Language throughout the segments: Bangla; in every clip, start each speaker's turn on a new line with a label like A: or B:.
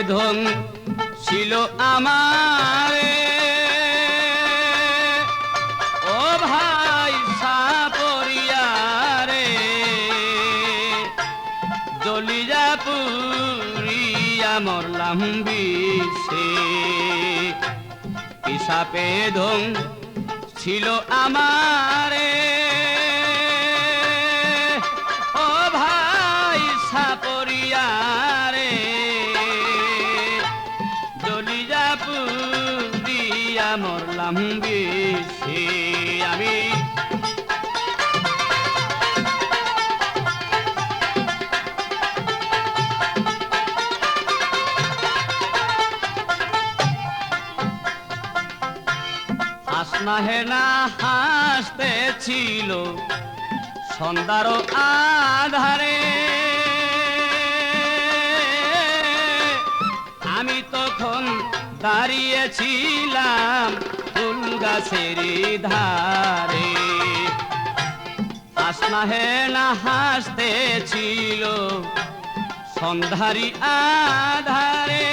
A: ধন ছিল আমারে ও ভাই সাপরিয়ারে জ্বলিয়া পুরিয়া মরলাম বিষে সাপে ধন ছিল আমারে ও ভাই সাপরিয়ারে জ্বলিয়া পুরিয়া মরলাম বিষে আমি হাসনা হেনা হাসতেছিল সন্ধ্যার আধারে আমি তখন দাঁড়িয়েছিলাম ফুল গাছের ধারে হাসনা হেনা হাসতেছিল সন্ধ্যারি আধারে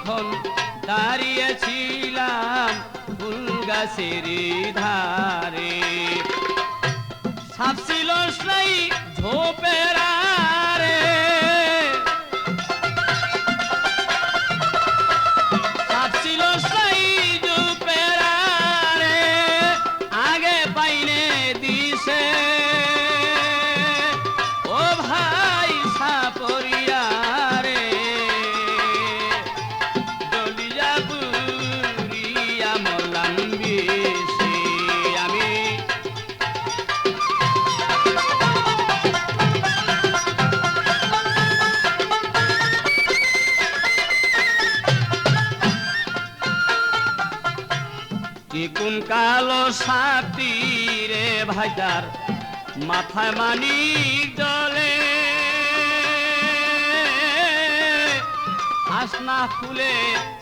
A: তখন দাঁড়িয়েছিলাম ফুল গাছের ধারে সাপ ছিল সেই ঝোপের আড়ে সাপ ছিল সেই ঝোপের আড়ে আগে পাইনে দিছে ও ভাই সাপরিয়ারে কোন কালো সাপটি রে ভাইদার মাথায় মানিক জলে হাসনা ফুলে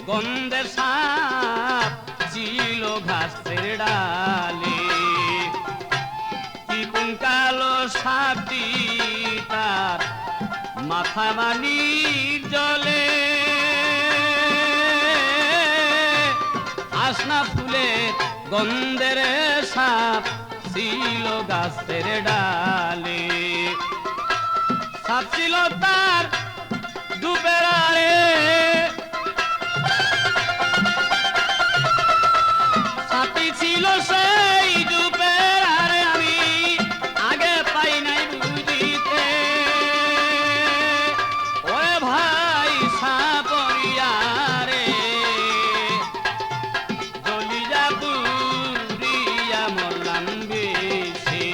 A: গন্ধের সাপ ছিল ঘাসের ডালে কোন কালো সাপটি তার মাথায় মানিক জলে হাসনা ফুলের গন্ধের সাপ ছিল গাছের ডালে সাপ ছিল তার ডুবের আড়ে সাপটি ছিল সেই ডুবের আড়ে আমি আগে পাই নাই বুঝিতে ওরে ভাই সাপরিয়ারে মরলাম বেশি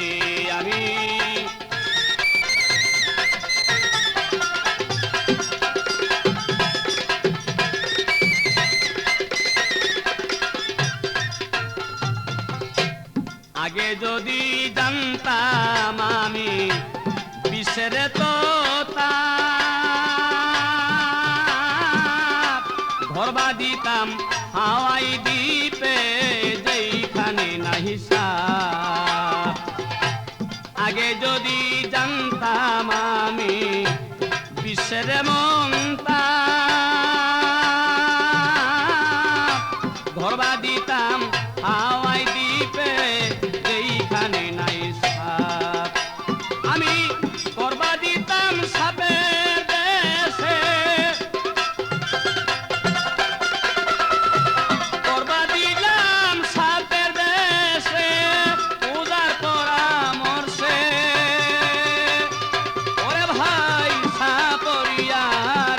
A: আমি আগে যদি জানতাম আমি বিষের তো ঘরবা দিতাম হাওয়াই দ্বীপে যেইখানে নাহি সাপ আগে যদি জানতাম আমি বিশ্বের মনতা ঘরবা দিতাম হাওয়াই দ্বীপে যেইখানে নাই সাপ আমি ঘরবা দিতাম সাপের দেশে ঘরবা দিলাম সাপের দেশে পূজার পরামর্শে ওরে ভাই সাপরিয়ার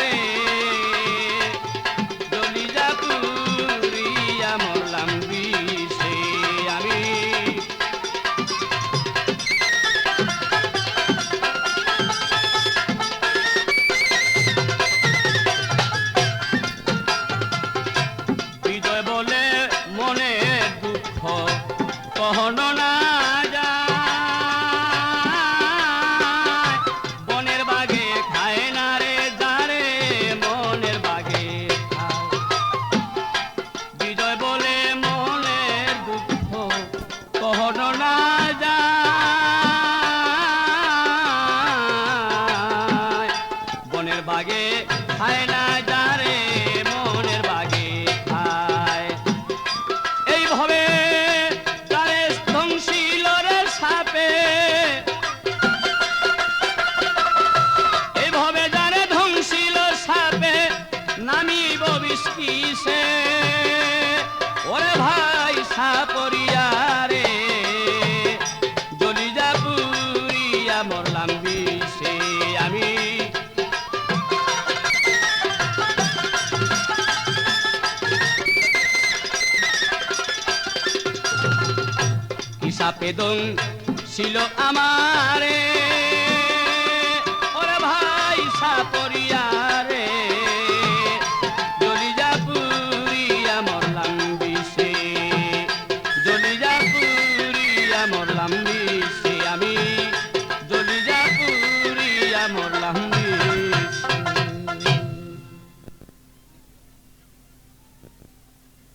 A: বাগে খায় না যারে মনের বাগে খায় এইভাবে তারে ধ্বংসিল রে সাপে এইভাবে যারে ধ্বংসিল সাপে নামিব বিস্কিসে ওরে ভাই সাপরিয়া রে জলিজা পুরিয়া মরলাম বিষে আমি সাপে ছিল আমারে ওরে ভাই সাপরি